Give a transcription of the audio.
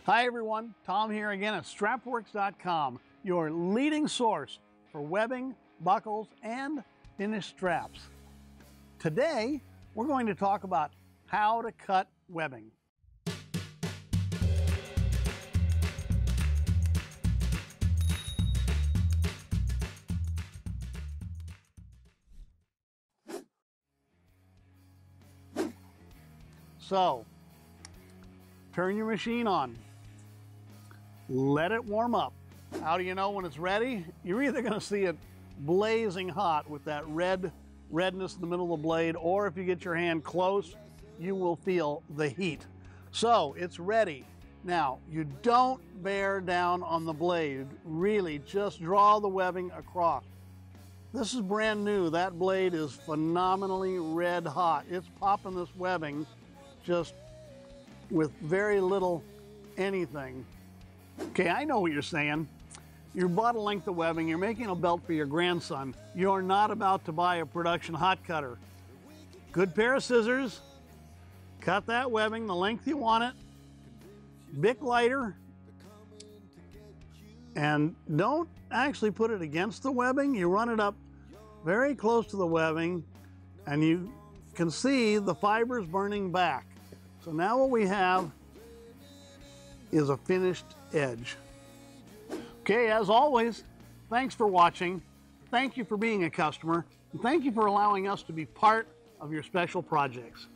Hi everyone, Tom here again at Strapworks.com, your leading source for webbing, buckles, and finished straps. Today, we're going to talk about how to cut webbing. So, turn your machine on. Let it warm up. How do you know when it's ready? You're either going to see it blazing hot with that redness in the middle of the blade, or if you get your hand close, you will feel the heat. So it's ready. Now, you don't bear down on the blade. Really, just draw the webbing across. This is brand new. That blade is phenomenally red hot. It's popping this webbing just with very little anything. Okay, I know what you're saying. You bought a length of webbing, you're making a belt for your grandson. You're not about to buy a production hot cutter. Good pair of scissors, cut that webbing the length you want it, Bic lighter, and don't actually put it against the webbing. You run it up very close to the webbing, and you can see the fibers burning back. So now what we have is a finished edge. Okay, as always, thanks for watching. Thank you for being a customer. And thank you for allowing us to be part of your special projects.